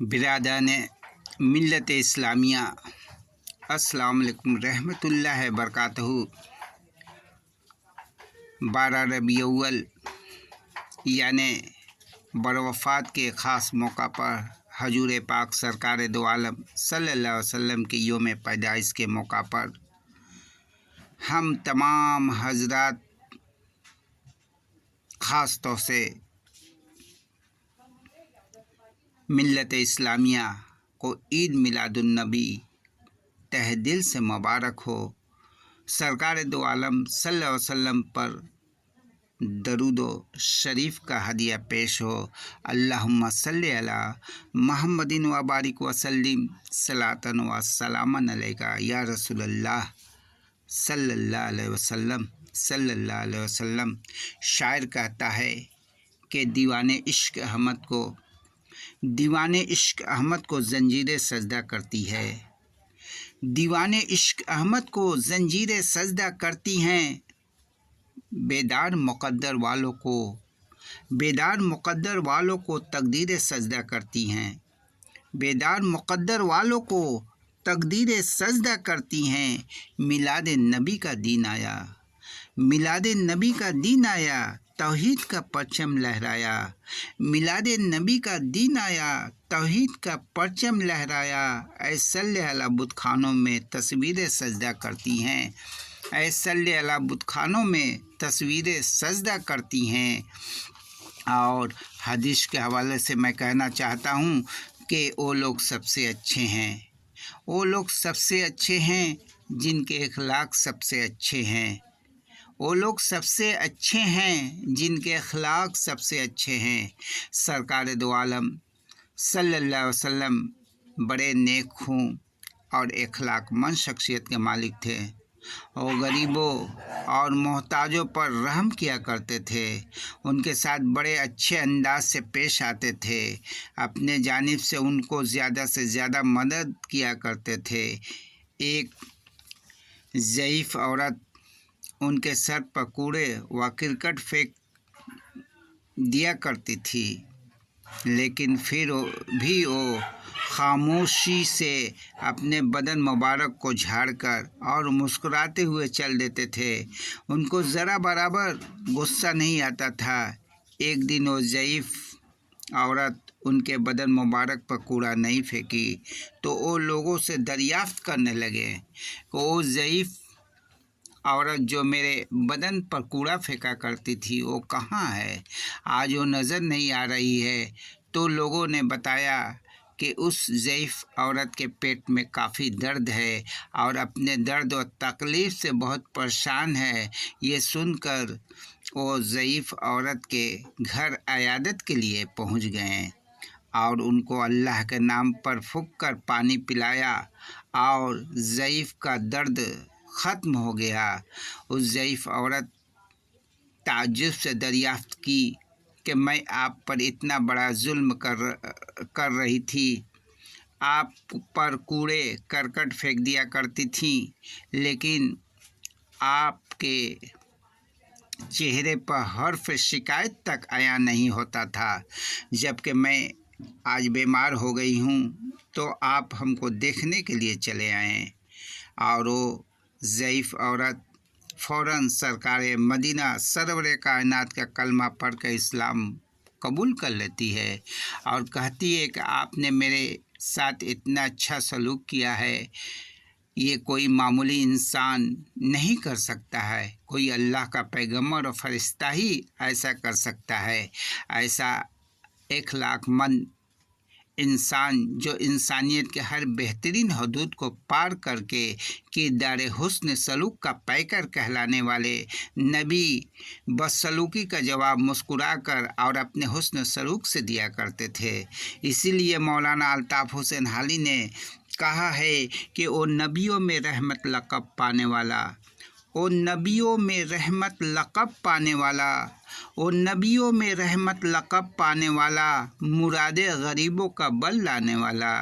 बिरादरान मिल्लत इस्लामिया अस्सलाम वालेकुम रहमतुल्लाहि बरकातहू। 12 रबीउल अव्वल यानि बरवफ़ात के ख़ास मौका पर हजूर पाक सरकार दो आलम सल्लल्लाहु अलैहि वसल्लम के योम पैदाइश के मौका पर हम तमाम हजरात ख़ास तौर से मिल्लत इस्लामिया को ईद मिलादुन्नबी तहे दिल से मुबारक हो। सरकार दो आलम सल्लल्लाहु अलैहि वसल्लम पर दरूदो शरीफ का हदिया पेश हो। अल्लाहुम्मा सल्ली अला मुहम्मदिन व बारिक वसल्लिम सलातन व सलामन अलैका या रसूलल्लाह सल्लल्लाहु अलैहि वसल्लम। शायर कहता है कि दीवाने इश्क अहमद को जंजीरें सजदा करती है। दीवाने इश्क अहमद को जंजीरें सजदा करती हैं। बेदार मुक़द्दर वालों को तकदीरें सजदा करती हैं। बेदार मुक़द्दर वालों को तकदीरें सजदा करती हैं। मिलाद नबी का दिन आया तौहीद का परचम लहराया। मिलाद नबी का दिन आया तौहीद का परचम लहराया। ऐ सल्ले अला बुतखानों में तस्वीरें सजदा करती हैं। ऐ सल्ले अला बुतखानों में तस्वीरें सजदा करती हैं। और हदीस के हवाले से मैं कहना चाहता हूँ कि वो लोग सबसे अच्छे हैं जिनके अखलाक सबसे अच्छे हैं। वो लोग सबसे अच्छे हैं जिनके अखलाक सबसे अच्छे हैं। सरकार दो आलम सल्लल्लाहु अलैहि वसल्लम बड़े नेक खूं और अखलाकमंद शख्सियत के मालिक थे। वो गरीबों और मोहताजों पर रहम किया करते थे। उनके साथ बड़े अच्छे अंदाज से पेश आते थे। अपने जानिब से उनको ज़्यादा से ज़्यादा मदद किया करते थे। एक ज़ईफ़ औरत उनके सर पर कूड़े व करकट फेंक दिया करती थी, लेकिन फिर भी वो खामोशी से अपने बदन मुबारक को झाड़कर और मुस्कुराते हुए चल देते थे। उनको ज़रा बराबर गुस्सा नहीं आता था। एक दिन वो ज़ईफ़ औरत उनके बदन मुबारक पर कूड़ा नहीं फेंकी तो वो लोगों से दरियाफ्त करने लगे कि वो ज़ईफ़ औरत जो मेरे बदन पर कूड़ा फेंका करती थी वो कहाँ है, आज वो नज़र नहीं आ रही है। तो लोगों ने बताया कि उस ज़ईफ़ औरत के पेट में काफ़ी दर्द है और अपने दर्द और तकलीफ़ से बहुत परेशान है। ये सुनकर वो ज़ईफ़ औरत के घर अयादत के लिए पहुंच गए और उनको अल्लाह के नाम पर फूंक कर पानी पिलाया और ज़ईफ़ का दर्द ख़त्म हो गया। उस ज़ईफ़ औरत ताज्जुब से दरियाफ्त की कि मैं आप पर इतना बड़ा जुल्म कर रही थी, आप पर कूड़े करकट फेंक दिया करती थी, लेकिन आपके चेहरे पर हर्फ शिकायत तक आया नहीं होता था। जबकि मैं आज बीमार हो गई हूँ तो आप हमको देखने के लिए चले आए। और वो ज़ईफ़ औरत फ़ौरन सरकार मदीना सरवर कायनात का कलमा पढ़ कर इस्लाम कबूल कर लेती है और कहती है कि आपने मेरे साथ इतना अच्छा सलूक किया है, ये कोई मामूली इंसान नहीं कर सकता है। कोई अल्लाह का पैगम्बर और फरिश्ता ही ऐसा कर सकता है। ऐसा अखलाकमंद इंसान जो इंसानियत के हर बेहतरीन हदूद को पार करके किरदार हुस्न सलूक का पैकर कहलाने वाले नबी बदसलूकी का जवाब मुस्कुराकर और अपने हुस्न सलूक से दिया करते थे। इसीलिए मौलाना अल्ताफ़ हुसैन हाली ने कहा है कि वो नबियों में रहमत लक़ब पाने वाला, वो नबियों में रहमत लक़ब पाने वाला, वो नबियों में रहमत लक़ब पाने वाला, मुरादे गरीबों का बल लाने वाला,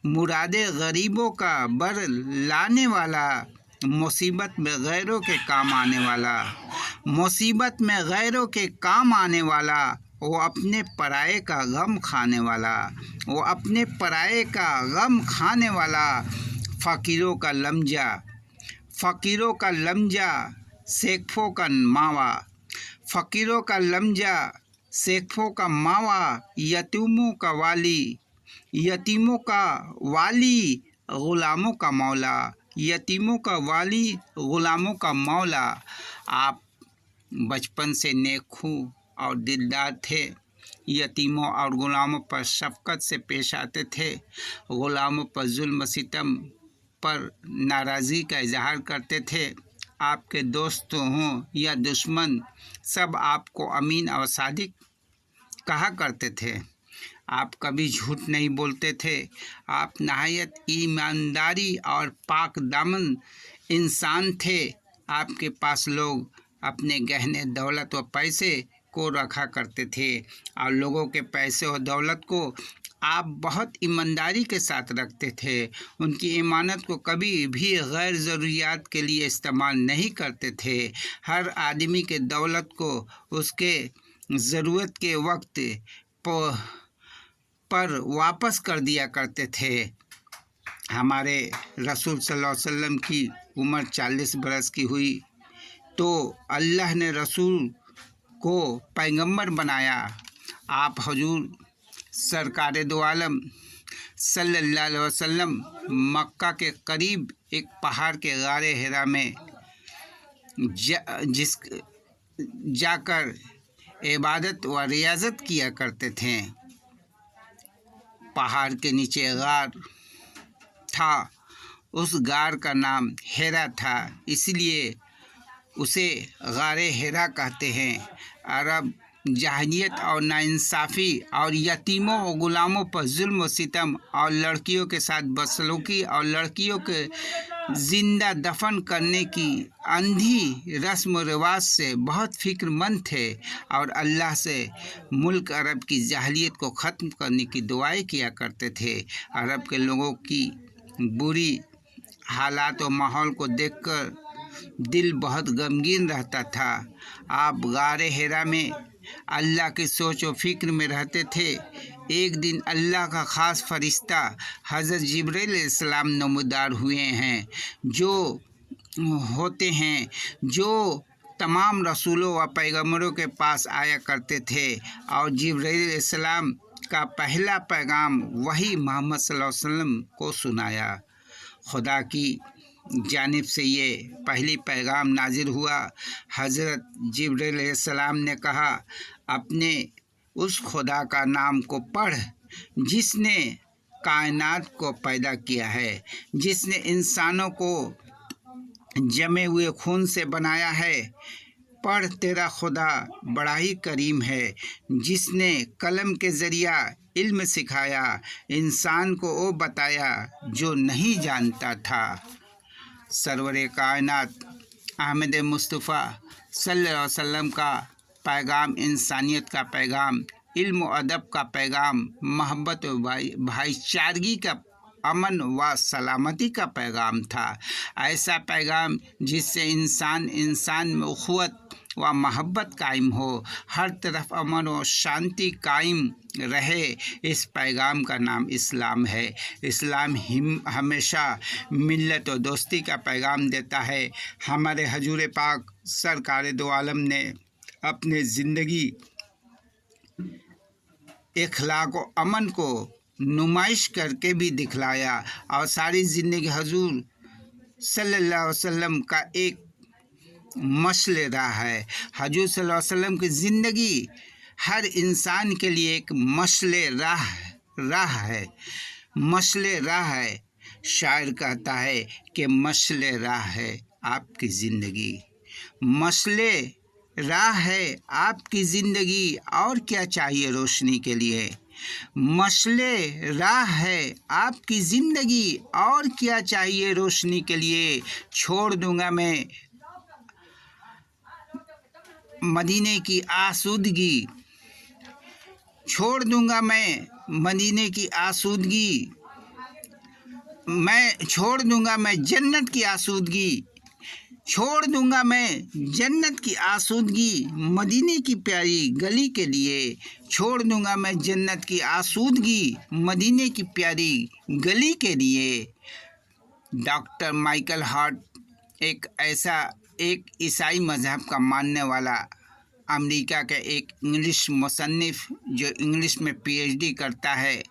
मुरादे गरीबों का बल लाने वाला, मुसीबत में गैरों के काम आने वाला, मुसीबत में गैरों के काम आने वाला, वो अपने पराये का गम खाने वाला, वो अपने पराये का गम खाने वाला, फ़कीरों का लमजा, फ़कीरों का लमजा, शेख्फों का मावा, फ़कीरों का लमजा, शेख्फों का मावा, यतीमों का वाली, यतीमों का वाली, ग़ुलामों का मौला, यतीमों का वाली, ग़ुलामों का मौला। आप बचपन से नेकू और दिलदार थे। यतीमों और ग़ुलामों पर शफ़क़त से पेश आते थे। ग़ुलामों पर जुल्म सितम पर नाराज़गी का इजहार करते थे। आपके दोस्त हों या दुश्मन, सब आपको अमीन और सादिक कहा करते थे। आप कभी झूठ नहीं बोलते थे। आप नहायत ईमानदारी और पाक दामन इंसान थे। आपके पास लोग अपने गहने, दौलत व पैसे को रखा करते थे और लोगों के पैसे और दौलत को आप बहुत ईमानदारी के साथ रखते थे। उनकी इमानत को कभी भी गैर ज़रूरियात के लिए इस्तेमाल नहीं करते थे। हर आदमी के दौलत को उसके ज़रूरत के वक्त पर वापस कर दिया करते थे। हमारे रसूल सल्लल्लाहु अलैहि वसल्लम की उम्र 40 बरस की हुई तो अल्लाह ने रसूल को पैगंबर बनाया। आप हजूर सरकार दो आलम सल्लल्लाहु अलैहि वसल्लम मक्का के करीब एक पहाड़ के गारे हिरा में जाकर इबादत व रियाजत किया करते थे। पहाड़ के नीचे गार था। उस गार का नाम हेरा था, इसलिए उसे गारे हेरा कहते हैं। अरब जाहिलियत और नाइंसाफ़ी और यतीमों और ग़ुलामों पर जुल्म व सितम और लड़कियों के साथ बदसलूकी और लड़कियों के ज़िंदा दफन करने की अंधी रस्म व रिवाज से बहुत फ़िक्रमंद थे और अल्लाह से मुल्क अरब की जाहिलियत को ख़त्म करने की दुआएं किया करते थे। अरब के लोगों की बुरी हालात और माहौल को देखकर दिल बहुत गमगीन रहता था। आप गारे हेरा में अल्लाह की सोच व फिक्र में रहते थे। एक दिन अल्लाह का ख़ास फरिश्ता हज़रत जिब्रील अलैहिस्सलाम नमूदार हुए हैं, जो होते हैं जो तमाम रसूलों व पैगम्बरों के पास आया करते थे और जिब्रील अलैहिस्सलाम का पहला पैगाम वही मोहम्मद सल्लल्लाहु अलैहि वसल्लम को सुनाया। खुदा की जानिब से ये पहली पैगाम नाजिल हुआ। हज़रत जिब्रील अलैहिस्सलाम ने कहा, अपने उस खुदा का नाम को पढ़ जिसने कायनात को पैदा किया है, जिसने इंसानों को जमे हुए खून से बनाया है। पढ़, तेरा खुदा बड़ा ही करीम है, जिसने कलम के ज़रिया इल्म सिखाया, इंसान को वो बताया जो नहीं जानता था। सरवरे कायनात अहमद मुस्तफ़ा सल्लल्लाहु अलैहि वसल्लम का पैगाम इंसानियत का पैगाम, इल्म व अदब का पैगाम, मोहब्बत व भाईचारगी का, अमन व सलामती का पैगाम था। ऐसा पैगाम जिससे इंसान में उख़्वत व मोहब्बत कायम हो, हर तरफ अमन व शांति कायम रहे। इस पैगाम का नाम इस्लाम है। इस्लाम हमेशा मिल्लत व दोस्ती का पैगाम देता है। हमारे हजूर पाक सरकार दो आलम ने अपने ज़िंदगी इखलाक व अमन को नुमाइश करके भी दिखलाया और सारी ज़िंदगी हजूर सल्लल्लाहु अलैहि वसल्लम का एक मसल राह है। हजूर सल्लल्लाहु अलैहि वसल्लम की ज़िंदगी हर इंसान के लिए एक मसल राह है। मसल राह है। शायर कहता है कि मसल राह है आपकी ज़िंदगी, मसल राह है आपकी ज़िंदगी, और क्या चाहिए रोशनी के लिए। मसले राह है आपकी ज़िंदगी, और क्या चाहिए रोशनी के लिए। छोड़ दूंगा मैं मदीने की आसूदगी, छोड़ दूंगा मैं मदीने की आसूदगी, मैं छोड़ दूंगा मैं जन्नत की आसूदगी, छोड़ दूंगा मैं जन्नत की आसूदगी मदीने की प्यारी गली के लिए, छोड़ दूंगा मैं जन्नत की आसूदगी मदीने की प्यारी गली के लिए। डॉक्टर माइकल हार्ट एक ईसाई मज़हब का मानने वाला अमेरिका के एक इंग्लिश मुसन्निफ जो इंग्लिश में पीएचडी करता है,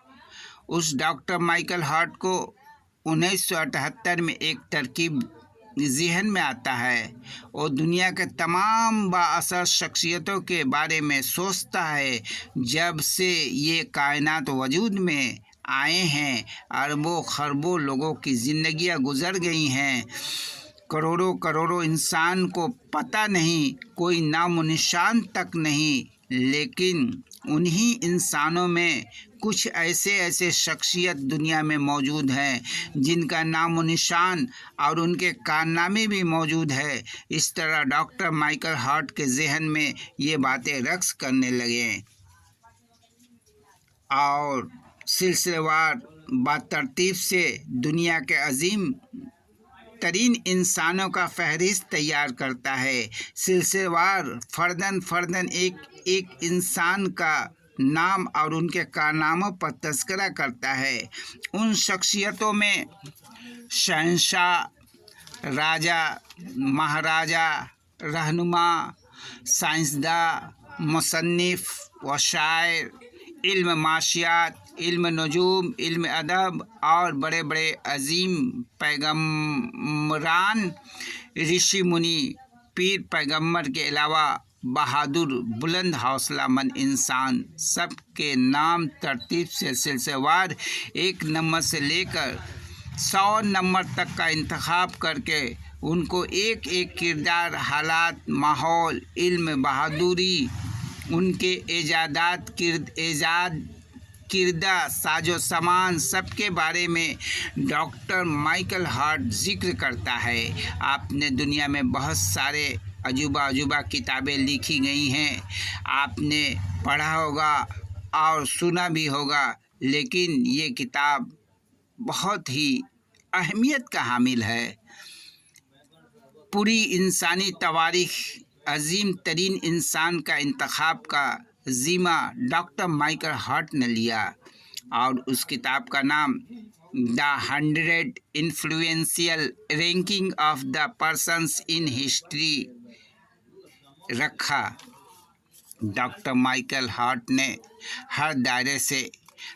उस डॉक्टर माइकल हार्ट को 1978 में एक तरकीब ज़हन में आता है। वो दुनिया के तमाम बाअसर शख्सियतों के बारे में सोचता है। जब से ये कायनात वजूद में आए हैं, अरबों खरबों लोगों की ज़िंदगियां गुजर गई हैं, करोड़ों करोड़ों इंसान को पता नहीं, कोई नामो निशान तक नहीं, लेकिन उन्हीं इंसानों में कुछ ऐसे शख्सियत दुनिया में मौजूद हैं जिनका नामो निशान और उनके कारनामे भी मौजूद है। इस तरह डॉक्टर माइकल हार्ट के जहन में ये बातें रक्स करने लगे और सिलसिलेवार बातरतीब से दुनिया के अजीम तरीन इंसानों का फहरिस्त तैयार करता है। सिलसिलेवार फर्दन एक इंसान का नाम और उनके कारनामों पर तज़किरा करता है। उन शख्सियतों में शहंशाह, राजा, महाराजा, रहनुमा, साइंसदां, मुसन्निफ व शायर, इल्म माशियात, इल्म नजूम, इल्म अदब और बड़े बड़े अजीम पैगम्बरान, ऋषि मुनि, पीर पैगम्बर के अलावा बहादुर, बुलंद हौसला मंद इंसान, सब के नाम तरतीब से सिलसिलेवार 1 नंबर से लेकर 100 नंबर तक का इंतखाब करके उनको एक एक किरदार, हालात, माहौल, इल्म, बहादुरी, उनके एजाद किरदा, साजो सामान, सबके बारे में डॉक्टर माइकल हार्ट जिक्र करता है। आपने दुनिया में बहुत सारे अजूबा किताबें लिखी गई हैं, आपने पढ़ा होगा और सुना भी होगा, लेकिन ये किताब बहुत ही अहमियत का हामिल है। पूरी इंसानी तवारीख अजीम तरीन इंसान का इंतखाब का ज़िम्मा डॉक्टर माइकल हार्ट ने लिया और उस किताब का नाम the 100 influential ranking of the persons in history रखा। डॉक्टर माइकल हार्ट ने हर दायरे से,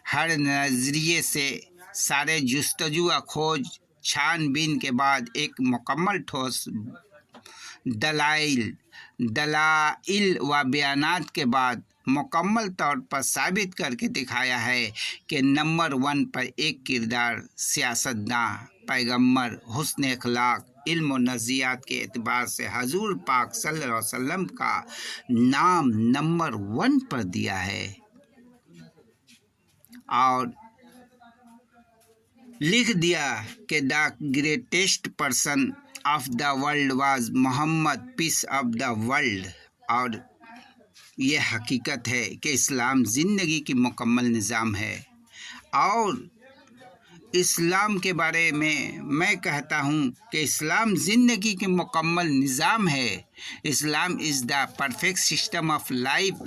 हर नज़रिए से, सारे जुस्तजू खोज छानबीन के बाद एक मुकम्मल ठोस दलाइल व बयानात के बाद मुकम्मल तौर पर साबित करके दिखाया है कि नंबर 1 पर एक किरदार, सियासतदां, पैगम्बर, हुस्न अखलाक, इल्म व नज़रियात के एतबार से हजूर पाक सल्लल्लाहु अलैहि वसल्लम का नाम नंबर 1 पर दिया है और लिख दिया कि the greatest person of the world was Muhammad, peace of the world. और ये हकीकत है कि इस्लाम ज़िंदगी की मुकम्मल निज़ाम है और इस्लाम के बारे में मैं कहता हूँ कि इस्लाम ज़िंदगी की मुकम्मल निज़ाम है। Islam is the perfect system of life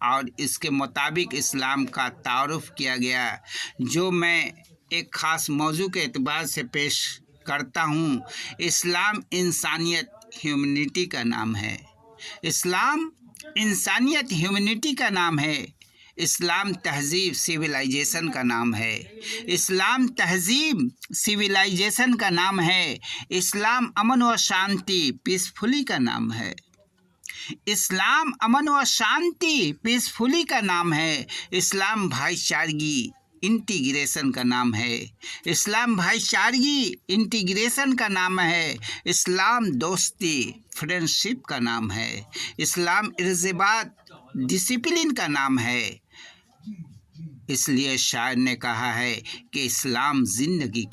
और इसके मुताबिक इस्लाम का तारुफ किया गया, जो मैं एक ख़ास मौजू के एतबार से पेश करता हूँ। इस्लाम इंसानियत, ह्यूमनिटी का नाम है। इस्लाम इंसानियत, ह्यूमनिटी का नाम है। इस्लाम तहज़ीब, सिविलाइजेशन का नाम है। इस्लाम तहज़ीब, सिविलाइजेशन का नाम है। इस्लाम अमन व शांति, पीसफुली का नाम है। इस्लाम अमन व शांति, पीसफुली का नाम है। इस्लाम भाईचारगी, इंटीग्रेशन का नाम है। इस्लाम भाईचारगी, इंटीग्रेशन का नाम है। इस्लाम दोस्ती, फ्रेंडशिप का नाम है। इस्लाम इर्ज़बात, डिसिप्लिन का नाम है। इसलिए शायर ने कहा है कि इस्लाम ज़िंदगी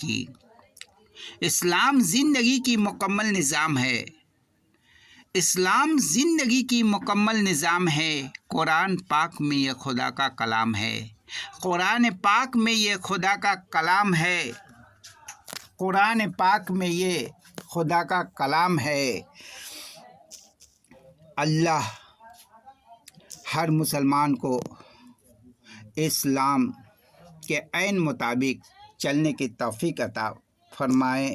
की मुकम्मल निज़ाम है। इस्लाम ज़िंदगी की मुकम्मल निज़ाम है। कुरान पाक में ये खुदा का कलाम है। कुरान पाक में ये खुदा का कलाम है। कुरान पाक में ये खुदा का कलाम है। अल्लाह हर मुसलमान को इस्लाम के ऐन मुताबिक चलने की तौफीक अता फरमाए।